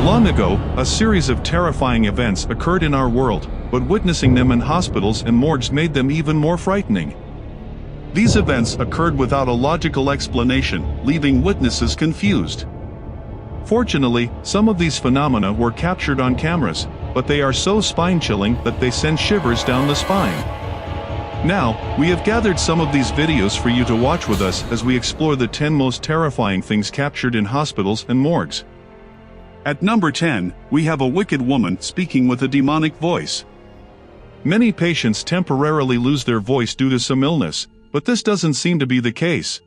Long ago, a series of terrifying events occurred in our world, but witnessing them in hospitals and morgues made them even more frightening. These events occurred without a logical explanation, leaving witnesses confused. Fortunately, some of these phenomena were captured on cameras, but they are so spine-chilling that they send shivers down the spine. Now, we have gathered some of these videos for you to watch with us as we explore the 10 most terrifying things captured in hospitals and morgues. At number 10, we have a wicked woman speaking with a demonic voice. Many patients temporarily lose their voice due to some illness, but this doesn't seem to be the case.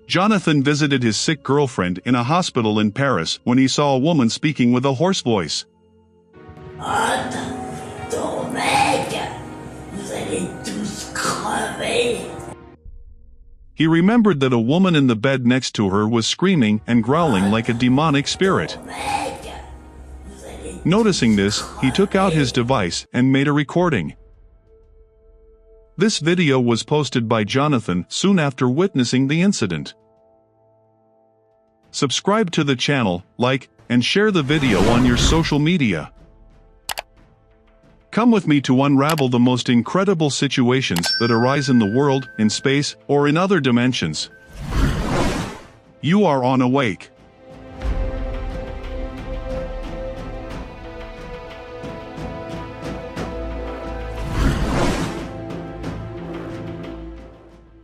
Jonathan visited his sick girlfriend in a hospital in Paris when he saw a woman speaking with a hoarse voice. He remembered that a woman in the bed next to her was screaming and growling like a demonic spirit. Noticing this, he took out his device and made a recording. This video was posted by Jonathan soon after witnessing the incident. Subscribe to the channel, like, and share the video on your social media. Come with me to unravel the most incredible situations that arise in the world, in space, or in other dimensions. You are on Awake.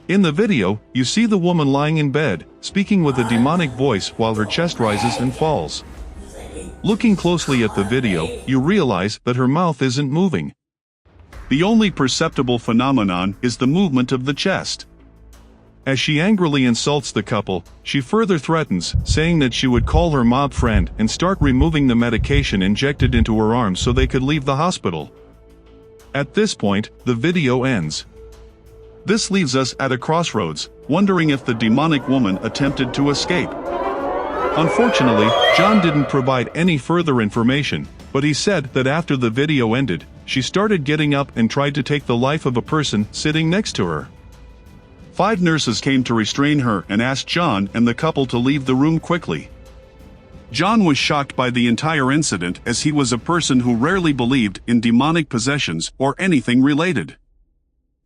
In the video, you see the woman lying in bed, speaking with a demonic voice while her chest rises and falls. Looking closely at the video, you realize that her mouth isn't moving. The only perceptible phenomenon is the movement of the chest. As she angrily insults the couple, she further threatens, saying that she would call her mob friend and start removing the medication injected into her arm so they could leave the hospital. At this point, the video ends. This leaves us at a crossroads, wondering if the demonic woman attempted to escape. Unfortunately, John didn't provide any further information, but he said that after the video ended, she started getting up and tried to take the life of a person sitting next to her. 5 nurses came to restrain her and asked John and the couple to leave the room quickly. John was shocked by the entire incident as he was a person who rarely believed in demonic possessions or anything related.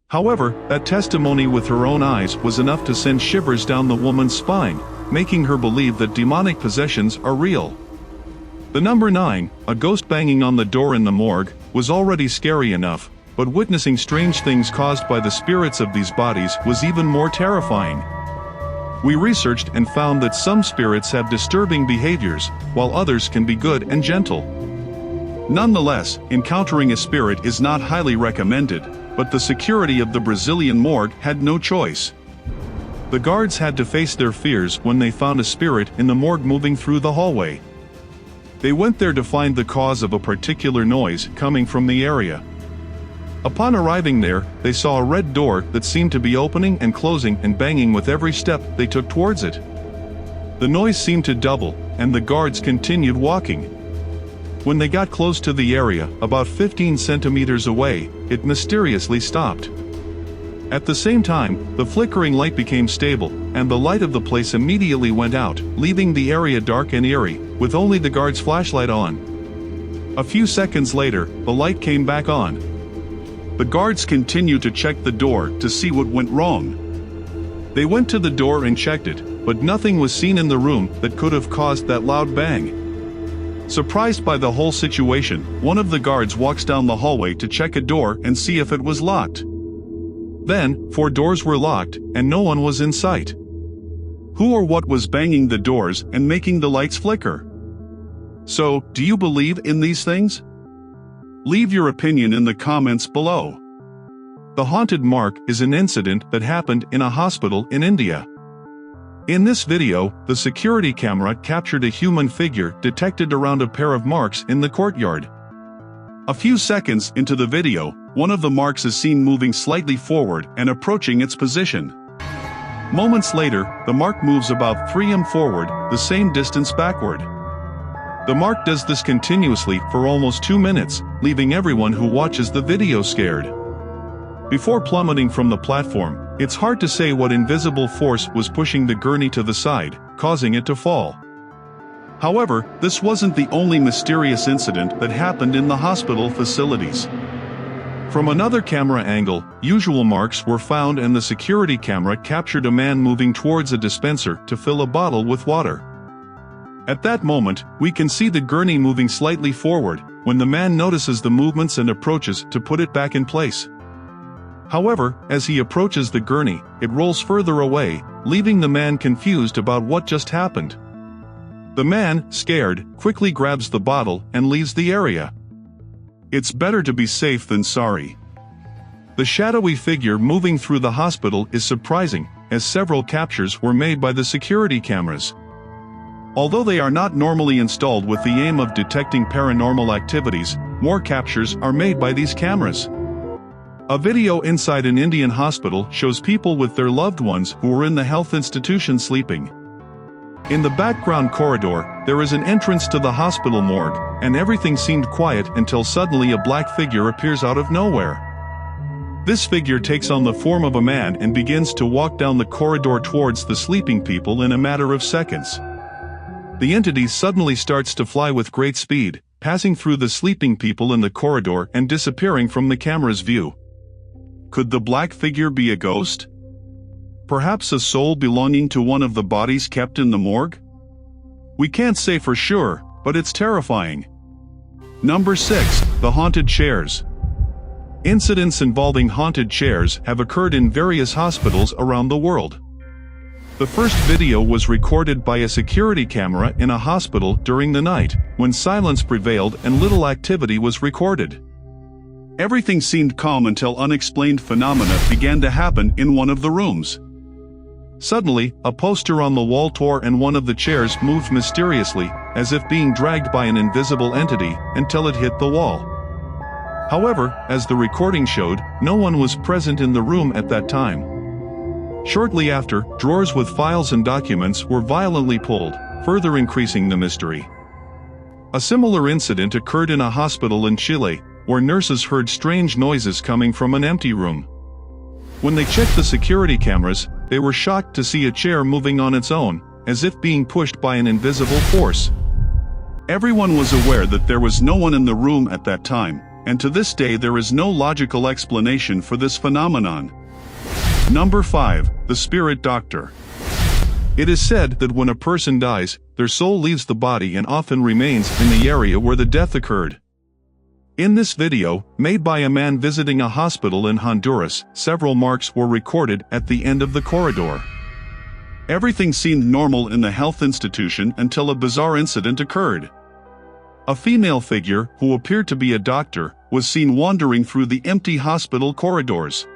However, that testimony with her own eyes was enough to send shivers down the woman's spine, making her believe that demonic possessions are real. The number 9, a ghost banging on the door in the morgue, was already scary enough, but witnessing strange things caused by the spirits of these bodies was even more terrifying. We researched and found that some spirits have disturbing behaviors, while others can be good and gentle. Nonetheless, encountering a spirit is not highly recommended, but the security of the Brazilian morgue had no choice. The guards had to face their fears when they found a spirit in the morgue moving through the hallway. They went there to find the cause of a particular noise coming from the area. Upon arriving there, they saw a red door that seemed to be opening and closing and banging with every step they took towards it. The noise seemed to double, and the guards continued walking. When they got close to the area, about 15 centimeters away, it mysteriously stopped. At the same time, the flickering light became stable, and the light of the place immediately went out, leaving the area dark and eerie, with only the guard's flashlight on. A few seconds later, the light came back on. The guards continued to check the door to see what went wrong. They went to the door and checked it, but nothing was seen in the room that could have caused that loud bang. Surprised by the whole situation, one of the guards walks down the hallway to check a door and see if it was locked. Then, 4 doors were locked, and no one was in sight. Who or what was banging the doors and making the lights flicker? So, do you believe in these things? Leave your opinion in the comments below. The haunted mark is an incident that happened in a hospital in India. In this video, the security camera captured a human figure detected around a pair of marks in the courtyard. A few seconds into the video, one of the marks is seen moving slightly forward and approaching its position. Moments later, the mark moves about 3 m forward, the same distance backward. The mark does this continuously for almost 2 minutes, leaving everyone who watches the video scared. Before plummeting from the platform, it's hard to say what invisible force was pushing the gurney to the side, causing it to fall. However, this wasn't the only mysterious incident that happened in the hospital facilities. From another camera angle, usual marks were found and the security camera captured a man moving towards a dispenser to fill a bottle with water. At that moment, we can see the gurney moving slightly forward, when the man notices the movements and approaches to put it back in place. However, as he approaches the gurney, it rolls further away, leaving the man confused about what just happened. The man, scared, quickly grabs the bottle and leaves the area. It's better to be safe than sorry. The shadowy figure moving through the hospital is surprising, as several captures were made by the security cameras. Although they are not normally installed with the aim of detecting paranormal activities, more captures are made by these cameras. A video inside an Indian hospital shows people with their loved ones who were in the health institution sleeping. In the background corridor, there is an entrance to the hospital morgue, and everything seemed quiet until suddenly a black figure appears out of nowhere. This figure takes on the form of a man and begins to walk down the corridor towards the sleeping people in a matter of seconds. The entity suddenly starts to fly with great speed, passing through the sleeping people in the corridor and disappearing from the camera's view. Could the black figure be a ghost? Perhaps a soul belonging to one of the bodies kept in the morgue? We can't say for sure, but it's terrifying. Number 6. The haunted chairs. Incidents involving haunted chairs have occurred in various hospitals around the world. The first video was recorded by a security camera in a hospital during the night, when silence prevailed and little activity was recorded. Everything seemed calm until unexplained phenomena began to happen in one of the rooms. Suddenly, a poster on the wall tore and one of the chairs moved mysteriously, as if being dragged by an invisible entity, until it hit the wall. However, as the recording showed, no one was present in the room at that time. Shortly after, drawers with files and documents were violently pulled, further increasing the mystery. A similar incident occurred in a hospital in Chile, where nurses heard strange noises coming from an empty room. When they checked the security cameras, they were shocked to see a chair moving on its own, as if being pushed by an invisible force. Everyone was aware that there was no one in the room at that time, and to this day there is no logical explanation for this phenomenon. Number 5. The Spirit Doctor. It is said that when a person dies, their soul leaves the body and often remains in the area where the death occurred. In this video, made by a man visiting a hospital in Honduras, several marks were recorded at the end of the corridor. Everything seemed normal in the health institution until a bizarre incident occurred. A female figure, who appeared to be a doctor, was seen wandering through the empty hospital corridors.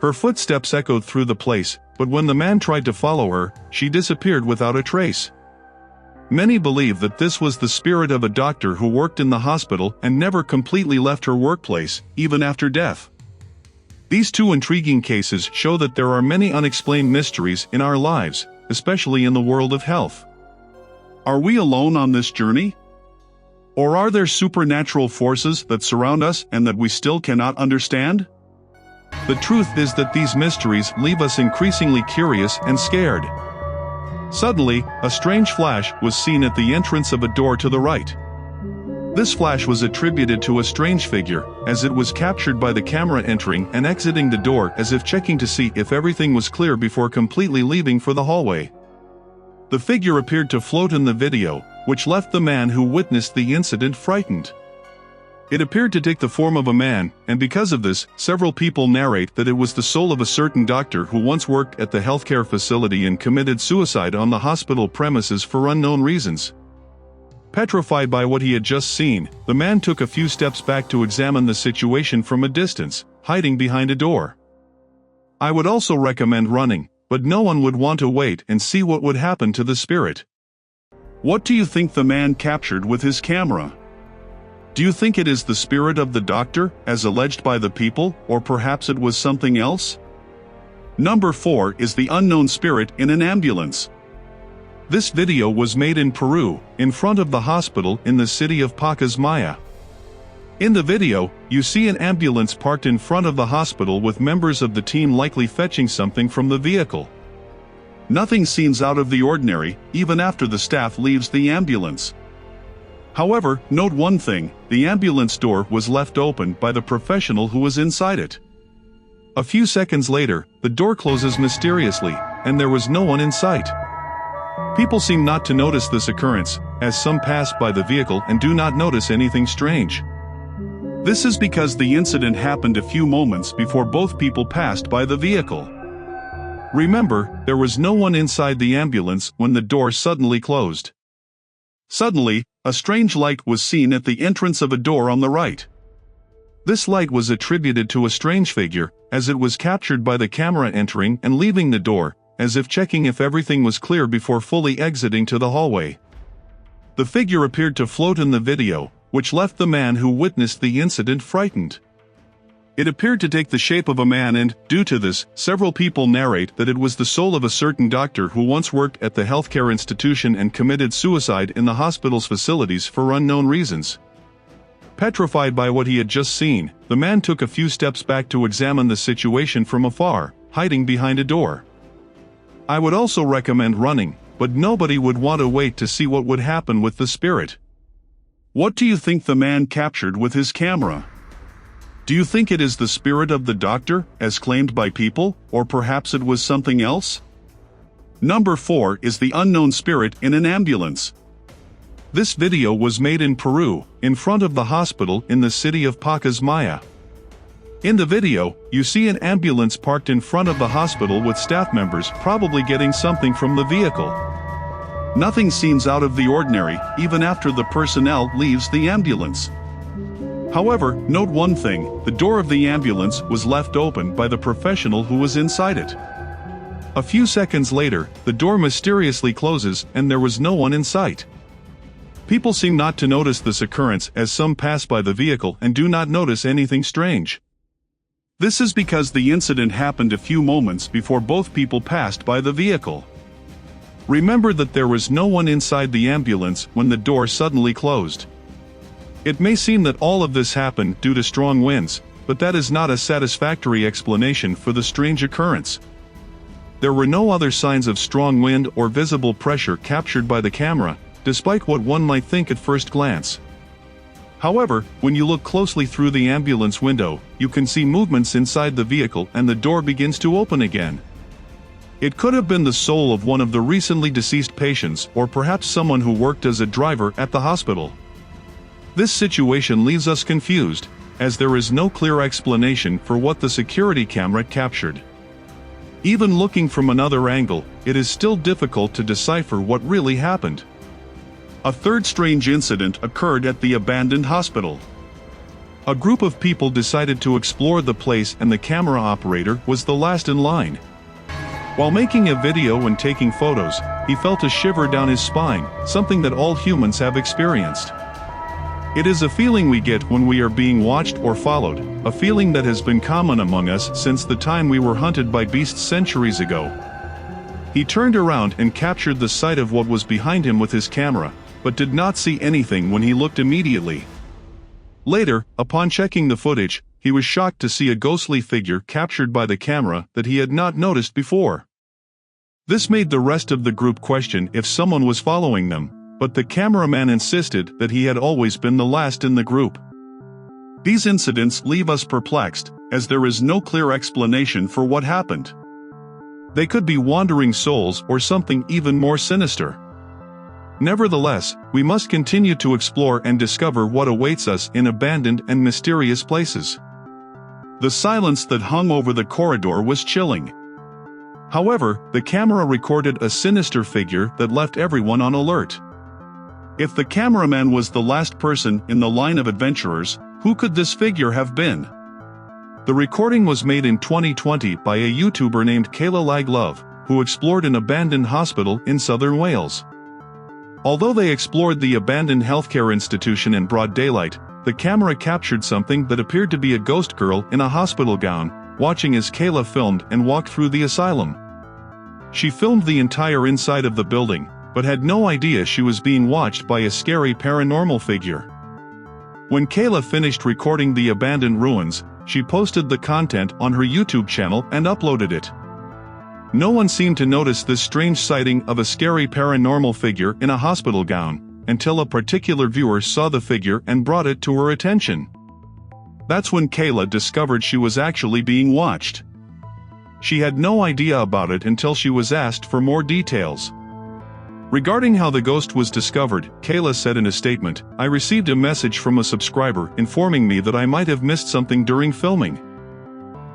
Her footsteps echoed through the place, but when the man tried to follow her, she disappeared without a trace. Many believe that this was the spirit of a doctor who worked in the hospital and never completely left her workplace, even after death. These two intriguing cases show that there are many unexplained mysteries in our lives, especially in the world of health. Are we alone on this journey? Or are there supernatural forces that surround us and that we still cannot understand? The truth is that these mysteries leave us increasingly curious and scared. Suddenly, a strange flash was seen at the entrance of a door to the right. This flash was attributed to a strange figure, as it was captured by the camera entering and exiting the door as if checking to see if everything was clear before completely leaving for the hallway. The figure appeared to float in the video, which left the man who witnessed the incident frightened. It appeared to take the form of a man, and because of this, several people narrate that it was the soul of a certain doctor who once worked at the healthcare facility and committed suicide on the hospital premises for unknown reasons. Petrified by what he had just seen, the man took a few steps back to examine the situation from a distance, hiding behind a door. I would also recommend running, but no one would want to wait and see what would happen to the spirit. What do you think the man captured with his camera? Do you think it is the spirit of the doctor, as alleged by the people, or perhaps it was something else? Number 4 is the unknown spirit in an ambulance. This video was made in Peru, in front of the hospital in the city of Pacasmayo. In the video, you see an ambulance parked in front of the hospital with members of the team likely fetching something from the vehicle. Nothing seems out of the ordinary, even after the staff leaves the ambulance. However, note one thing: the ambulance door was left open by the professional who was inside it. A few seconds later, the door closes mysteriously, and there was no one in sight. People seem not to notice this occurrence, as some pass by the vehicle and do not notice anything strange. This is because the incident happened a few moments before both people passed by the vehicle. Remember, there was no one inside the ambulance when the door suddenly closed. Suddenly, a strange light was seen at the entrance of a door on the right. This light was attributed to a strange figure, as it was captured by the camera entering and leaving the door, as if checking if everything was clear before fully exiting to the hallway. The figure appeared to float in the video, which left the man who witnessed the incident frightened. It appeared to take the shape of a man, and, due to this, several people narrate that it was the soul of a certain doctor who once worked at the healthcare institution and committed suicide in the hospital's facilities for unknown reasons. Petrified by what he had just seen, the man took a few steps back to examine the situation from afar, hiding behind a door. I would also recommend running, but nobody would want to wait to see what would happen with the spirit. What do you think the man captured with his camera? Do you think it is the spirit of the doctor, as claimed by people, or perhaps it was something else? Number 4 is the unknown spirit in an ambulance. This video was made in Peru, in front of the hospital in the city of Pacasmayo. In the video, you see an ambulance parked in front of the hospital with staff members probably getting something from the vehicle. Nothing seems out of the ordinary, even after the personnel leaves the ambulance. However, note one thing: the door of the ambulance was left open by the professional who was inside it. A few seconds later, the door mysteriously closes and there was no one in sight. People seem not to notice this occurrence, as some pass by the vehicle and do not notice anything strange. This is because the incident happened a few moments before both people passed by the vehicle. Remember that there was no one inside the ambulance when the door suddenly closed. It may seem that all of this happened due to strong winds, but that is not a satisfactory explanation for the strange occurrence. There were no other signs of strong wind or visible pressure captured by the camera, despite what one might think at first glance. However, when you look closely through the ambulance window, you can see movements inside the vehicle and the door begins to open again. It could have been the soul of one of the recently deceased patients, or perhaps someone who worked as a driver at the hospital. This situation leaves us confused, as there is no clear explanation for what the security camera captured. Even looking from another angle, it is still difficult to decipher what really happened. A third strange incident occurred at the abandoned hospital. A group of people decided to explore the place, and the camera operator was the last in line. While making a video and taking photos, he felt a shiver down his spine, something that all humans have experienced. It is a feeling we get when we are being watched or followed, a feeling that has been common among us since the time we were hunted by beasts centuries ago. He turned around and captured the sight of what was behind him with his camera, but did not see anything when he looked immediately. Later, upon checking the footage, he was shocked to see a ghostly figure captured by the camera that he had not noticed before. This made the rest of the group question if someone was following them, but the cameraman insisted that he had always been the last in the group. These incidents leave us perplexed, as there is no clear explanation for what happened. They could be wandering souls or something even more sinister. Nevertheless, we must continue to explore and discover what awaits us in abandoned and mysterious places. The silence that hung over the corridor was chilling. However, the camera recorded a sinister figure that left everyone on alert. If the cameraman was the last person in the line of adventurers, who could this figure have been? The recording was made in 2020 by a YouTuber named Kayla Laglove, who explored an abandoned hospital in southern Wales. Although they explored the abandoned healthcare institution in broad daylight, the camera captured something that appeared to be a ghost girl in a hospital gown, watching as Kayla filmed and walked through the asylum. She filmed the entire inside of the building, but had no idea she was being watched by a scary paranormal figure. When Kayla finished recording the abandoned ruins, she posted the content on her YouTube channel and uploaded it. No one seemed to notice this strange sighting of a scary paranormal figure in a hospital gown, until a particular viewer saw the figure and brought it to her attention. That's when Kayla discovered she was actually being watched. She had no idea about it until she was asked for more details. Regarding how the ghost was discovered, Kayla said in a statement, "I received a message from a subscriber informing me that I might have missed something during filming.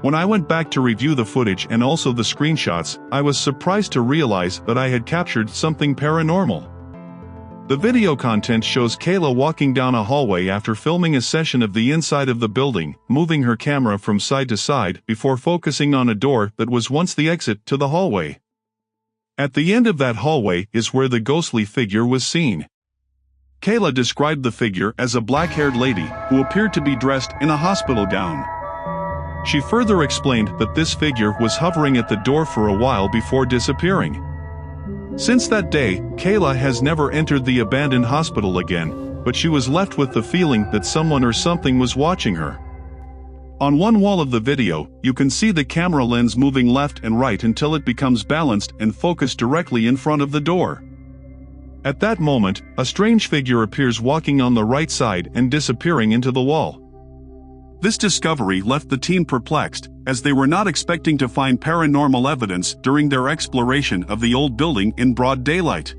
When I went back to review the footage and also the screenshots, I was surprised to realize that I had captured something paranormal." The video content shows Kayla walking down a hallway after filming a session of the inside of the building, moving her camera from side to side before focusing on a door that was once the exit to the hallway. At the end of that hallway is where the ghostly figure was seen. Kayla described the figure as a black-haired lady who appeared to be dressed in a hospital gown. She further explained that this figure was hovering at the door for a while before disappearing. Since that day, Kayla has never entered the abandoned hospital again, but she was left with the feeling that someone or something was watching her. On one wall of the video, you can see the camera lens moving left and right until it becomes balanced and focused directly in front of the door. At that moment, a strange figure appears walking on the right side and disappearing into the wall. This discovery left the team perplexed, as they were not expecting to find paranormal evidence during their exploration of the old building in broad daylight.